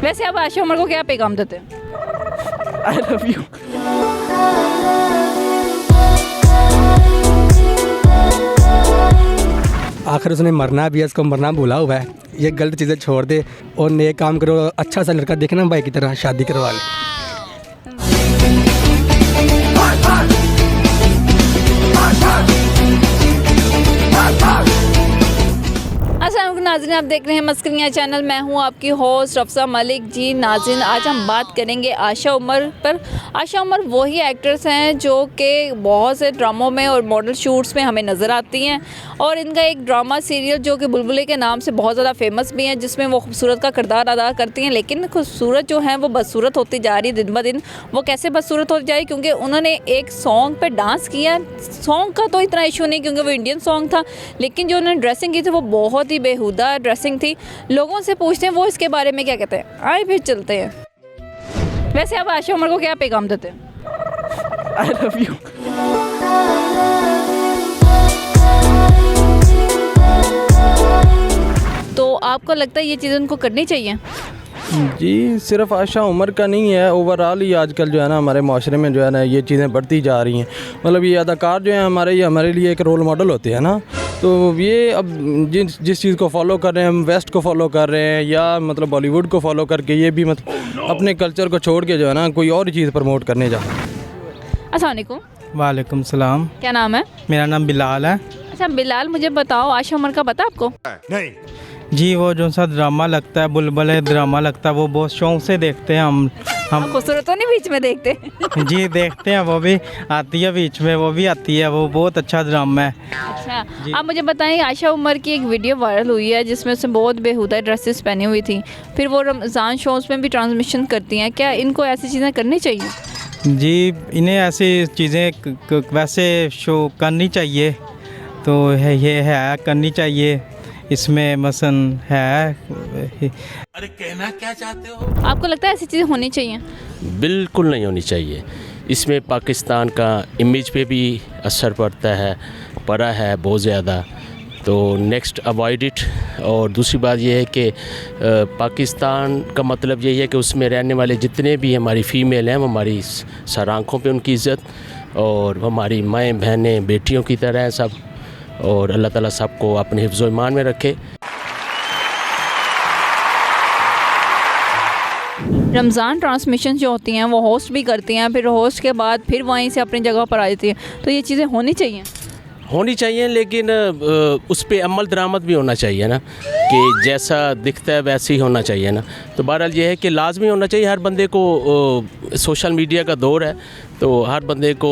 वैसे आप आशा उमर को क्या पैगाम देते हैं? I love you. आखिर उसने मरना भी है, उसको मरना भूला हुआ है। ये गलत चीज़ें छोड़ दे और नए काम करो। अच्छा सा लड़का देखना भाई की तरह शादी करवा ले। अस्सलाम नाज़रीन, आप देख रहे हैं मस्करियाँ चैनल। मैं हूं आपकी होस्ट रफ्सा मलिक जी। नाज़रीन, आज हम बात करेंगे आशा उमर पर। आशा उमर वही एक्ट्रेस हैं जो कि बहुत से ड्रामों में और मॉडल शूट्स में हमें नज़र आती हैं, और इनका एक ड्रामा सीरियल जो कि बुलबुले के नाम से बहुत ज़्यादा फेमस भी है, जिसमें वो खूबसूरत का किरदार अदा करती हैं। लेकिन खूबसूरत जो है वो बदसूरत होती जा रही है दिन ब दिन। वो कैसे बदसूरत होती जा रही? क्योंकि उन्होंने एक सॉन्ग पर डांस किया। सॉन्ग का तो इतना इशू नहीं क्योंकि वो इंडियन सॉन्ग था, लेकिन जो उन्होंने ड्रेसिंग की थी वो बहुत ही बेहुदा ड्रेसिंग थी। लोगों से पूछते हैं वो इसके बारे में क्या कहते हैं। आए फिर चलते हैं। वैसे आप आशा उमर को क्या पैगाम देते हैं? I love you. तो आपको लगता है ये चीज़ें उनको करनी चाहिए? जी, सिर्फ आशा उमर का नहीं है, ओवरऑल ही आजकल जो है ना हमारे माशरे में जो है ना ये चीज़ें बढ़ती जा रही हैं। मतलब ये अदाकार जो है ये हमारे लिए एक रोल मॉडल होते हैं ना। तो ये अब जिस चीज़ को फॉलो कर रहे हैं, हम वेस्ट को फॉलो कर रहे हैं या मतलब बॉलीवुड को फॉलो करके ये भी मतलब अपने कल्चर को छोड़ के जो है ना कोई और चीज़ प्रमोट करने जा रहे हैं। अस्सलाम वालेकुम। वालेकुम सलाम। क्या नाम है? मेरा नाम बिलाल है। अच्छा बिलाल, मुझे बताओ आशा उमर का पता आपको? नहीं। जी, वो जो सा ड्रामा लगता है, बुलबुल ड्रामा लगता है, वो बहुत शौक से देखते हैं हम। खूबसूरत तो नहीं बीच में देखते? जी देखते हैं, वो भी आती है बीच में, वो भी आती है, वो बहुत अच्छा ड्रामा है। अच्छा, आप मुझे बताएं, आशा उमर की एक वीडियो वायरल हुई है जिसमें उसने बहुत बेहुदा ड्रेसेस पहनी हुई थी, फिर वो रमज़ान शोज़ में भी ट्रांसमिशन करती हैं। क्या इनको ऐसी चीज़ें करनी चाहिए? जी, इन्हें ऐसी चीज़ें वैसे शो करनी चाहिए, तो है ये है करनी चाहिए। इसमें मसन है। अरे कहना क्या चाहते हो? आपको लगता है ऐसी चीज़ें होनी चाहिए? बिल्कुल नहीं होनी चाहिए। इसमें पाकिस्तान का इमेज पे भी असर पड़ा है बहुत ज़्यादा। तो नेक्स्ट अवॉइड इट। और दूसरी बात यह है कि पाकिस्तान का मतलब यही है कि उसमें रहने वाले जितने भी हमारी फ़ीमेल हैं वो हमारी सर आँखों पे उनकी इज़्ज़त, और हमारी माएँ बहनें बेटियों की तरह हैं सब। और अल्लाह ताला सबको अपने हिफ्ज़ व ईमान में रखे। रमज़ान ट्रांसमिशन जो होती हैं वो होस्ट भी करती हैं, फिर होस्ट के बाद फिर वहीं से अपनी जगह पर आ जाती हैं, तो ये चीज़ें होनी चाहिए, लेकिन उस पर अमल दरामद भी होना चाहिए ना, कि जैसा दिखता है वैसे ही होना चाहिए ना। तो बहरहाल ये है कि लाजमी होना चाहिए। हर बंदे को सोशल मीडिया का दौर है, तो हर बंदे को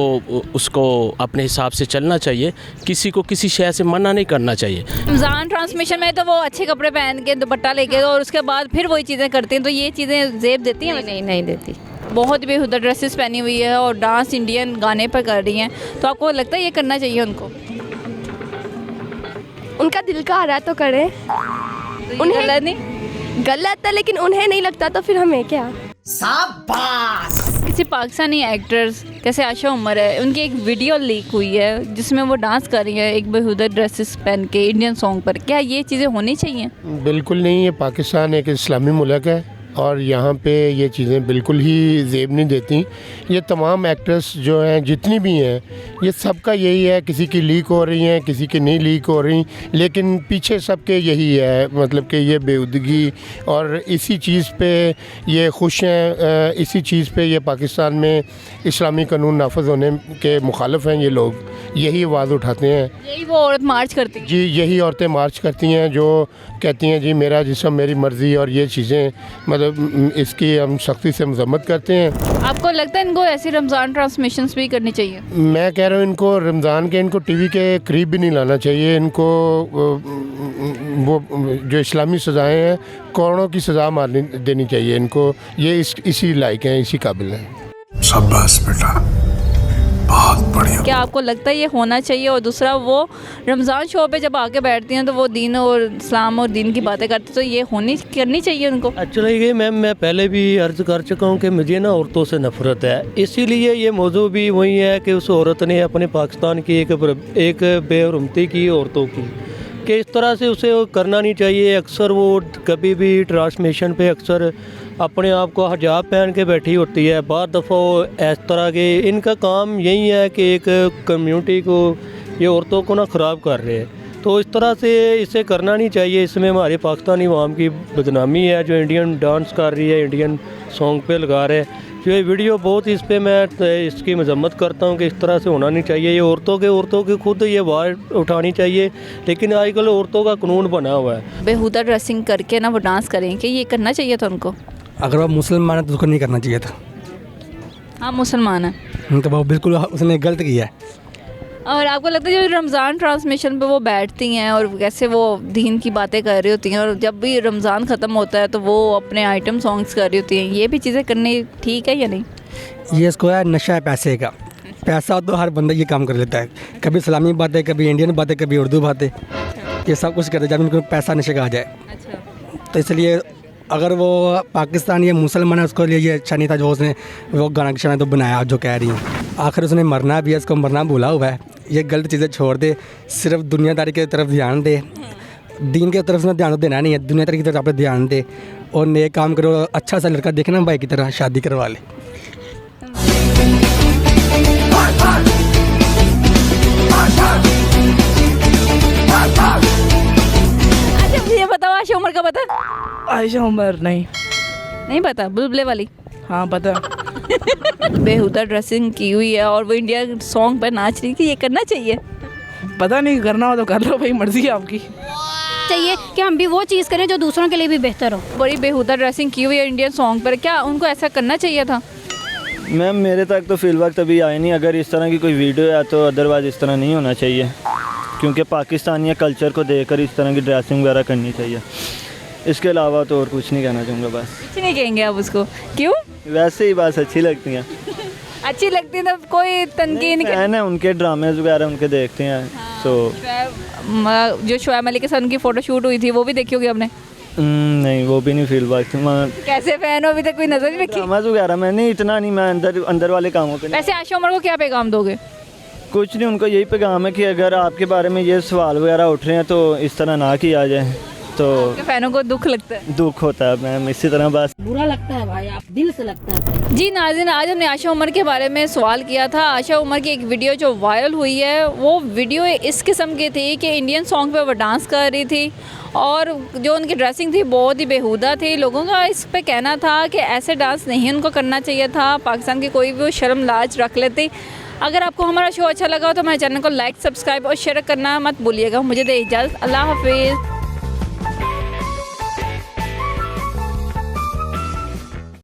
उसको अपने हिसाब से चलना चाहिए, किसी को किसी शय से मना नहीं करना चाहिए। रमज़ान ट्रांसमिशन में तो वो अच्छे कपड़े पहन के दुपट्टा लेके और उसके बाद फिर वही चीज़ें करती हैं, तो ये चीज़ें ज़ेब देती हैं? नहीं देती। बहुत बेहुदा ड्रेसेस पहनी हुई है और डांस इंडियन गाने पर कर रही हैं, तो आपको लगता है ये करना चाहिए उनको? उनका दिल का आ रहा है तो करे। उन्हें गलत नहीं? गलत है, लेकिन उन्हें नहीं लगता तो फिर हमें क्या। किसी पाकिस्तानी एक्टर्स कैसे आशा उमर है, उनकी एक वीडियो लीक हुई है जिसमें वो डांस कर रही है एक बेहुदा ड्रेसेस पहन के इंडियन सॉन्ग पर। क्या ये चीज़ें होनी चाहिए? बिल्कुल नहीं। ये पाकिस्तान एक इस्लामी मुल्क है और यहाँ पे ये चीज़ें बिल्कुल ही ज़ेब नहीं देती। ये तमाम एक्ट्रेस जो हैं जितनी भी हैं, ये सबका यही है, किसी की लीक हो रही हैं, किसी की नहीं लीक हो रही, लेकिन पीछे सबके यही है, मतलब कि ये बेहुदगी और इसी चीज़ पे ये खुश हैं। इसी चीज़ पे ये पाकिस्तान में इस्लामी कानून नाफज होने के मुखालिफ हैं। ये लोग यही आवाज़ उठाते हैं। यही वो औरत मार्च करती है? जी, यही औरतें मार्च करती हैं जो कहती हैं जी मेरा जिस्म मेरी मर्ज़ी, और ये चीज़ें मतलब इसकी हम सख्ती से मजम्मत करते हैं। आपको लगता है इनको ऐसी रमज़ान ट्रांसमिशंस भी करनी चाहिए? मैं कह रहा हूँ इनको रमज़ान के इनको टीवी के करीब भी नहीं लाना चाहिए। इनको वो जो इस्लामी सज़ाएँ हैं, करोड़ों की सज़ा मारनी देनी चाहिए इनको। ये इसी लायक हैं, इसी काबिल हैं। शाबाश बेटा, बहुत बढ़िया। क्या आपको लगता है ये होना चाहिए? और दूसरा, वो रमज़ान शो पे जब आके बैठती हैं तो वो दीन और इस्लाम और दीन की बातें करती, तो ये करनी चाहिए उनको? एक्चुअली ये मैम, मैं पहले भी अर्ज़ कर चुका हूँ कि मुझे ना औरतों से नफ़रत है, इसीलिए ये मौजू भी वही है कि उस औरत ने अपने पाकिस्तान की एक बेहरमती की औरतों की, कि इस तरह से उसे करना नहीं चाहिए। अक्सर वो कभी भी ट्रांसमिशन पे अक्सर अपने आप को हिजाब पहन के बैठी होती है। बाद दफ़ा वो इस तरह के, इनका काम यही है कि एक कम्युनिटी को, ये औरतों को ना ख़राब कर रहे हैं। तो इस तरह से इसे करना नहीं चाहिए। इसमें हमारे पाकिस्तानी अवाम की बदनामी है, जो इंडियन डांस कर रही है, इंडियन सॉन्ग पे लगा रहे हैं। जो ये वीडियो बहुत, इस पे मैं इसकी मजम्मत करता हूँ कि इस तरह से होना नहीं चाहिए। ये औरतों के खुद ये आवाज़ उठानी चाहिए, लेकिन आजकल औरतों का कानून बना हुआ है। बेहुदा ड्रेसिंग करके ना वो डांस करें, कि ये करना चाहिए था उनको? अगर वो मुसलमान है तो उसको नहीं करना चाहिए था। हाँ, मुसलमान है तो वो बिल्कुल उसने गलत किया है। और आपको लगता है जो रमज़ान ट्रांसमिशन पे वो बैठती हैं और कैसे वो दीन की बातें कर रही होती हैं, और जब भी रमज़ान ख़त्म होता है तो वो अपने आइटम सॉन्ग्स कर रही होती हैं, ये भी चीज़ें करनी ठीक है या नहीं? ये इसको है नशा है पैसे का। पैसा तो हर बंदा ये काम कर लेता है, कभी इस्लामी बातें, कभी इंडियन बातें, कभी उर्दू बातें, ये सब कुछ करते जब उनको पैसा नशे का आ जाए। अच्छा। तो इसलिए अगर वो पाकिस्तान या मुसलमान है उसको लिए ये अच्छा नहीं था जो उसने वो गाना शाना तो बनाया जो कह रही हैं। आखिर उसने मरना भी है, उसको मरना भूला हुआ है। ये गलत चीज़ें छोड़ दे, सिर्फ दुनियादारी की तरफ ध्यान दे। दीन की तरफ से ध्यान देना नहीं है, दुनियादारी की तरफ आप ध्यान दे और नेक काम करो। अच्छा सा लड़का देखना भाई की तरह शादी करवा ले। अच्छा, ये बताओ आयशा उमर का पता? आयशा उमर नहीं पता? बुलबुले वाली? हाँ पता। बेहुदा ड्रेसिंग की हुई है और वो इंडिया सॉन्ग पर नाच रही थी, ये करना चाहिए? पता नहीं, करना हो तो कर लो भाई, मर्जी है आपकी। चाहिए कि हम भी वो चीज़ करें जो दूसरों के लिए भी बेहतर हो। बड़ी बेहुदा ड्रेसिंग की हुई है इंडियन सॉन्ग पर, क्या उनको ऐसा करना चाहिए था? मैम मेरे तक तो फ़िल वक्त अभी आए नहीं। अगर इस तरह की कोई वीडियो है तो अदरवाइज़ इस तरह नहीं होना चाहिए, क्योंकि पाकिस्तानी कल्चर को देखकर इस तरह की ड्रेसिंग वगैरह करनी चाहिए। इसके अलावा तो और कुछ नहीं कहना चाहूँगा। बस कुछ नहीं कहेंगे आप उसको? क्यों? वैसे ही बस अच्छी लगती हैं। अच्छी लगती है तो कोई तनकीन फैन है उनके, ड्रामेज वगैरह उनके देखते हैं। तो जो शोएब मलिक के साथ उनकी फ़ोटो शूट हुई थी वो भी देखी होगी आपने? नहीं, वो भी नहीं फील वक्त। कैसे फ़ैन हो, अभी तक कोई नज़र नहीं रखी? ड्रामाज वगैरह मैं नहीं, इतना नहीं, मैं अंदर वाले कामों पे। वैसे आयशा उमर को क्या पैगाम दोगे? कुछ नहीं, उनको यही पैगाम है कि अगर आपके बारे में ये सवाल वगैरह उठ रहे हैं तो इस तरह ना किया जाए। तो फैनों को दुख लगता है? दुख होता है मैम, इसी तरह बस बुरा लगता है भाई, आप दिल से लगता है। जी नाज़रीन, आज हमने आयशा उमर के बारे में सवाल किया था। आयशा उमर की एक वीडियो जो वायरल हुई है वो वीडियो इस किस्म की थी कि इंडियन सॉन्ग पे वो डांस कर रही थी और जो उनकी ड्रेसिंग थी बहुत ही बेहुदा थी। लोगों का इस पे कहना था कि ऐसे डांस नहीं उनको करना चाहिए था, पाकिस्तान की कोई भी वो शर्म लाज रख लेती। अगर आपको हमारा शो अच्छा लगा हो तो हमारे चैनल को लाइक, सब्सक्राइब और शेयर करना मत भूलिएगा। मुझे दे इजाज़त, अल्लाह हाफिज़।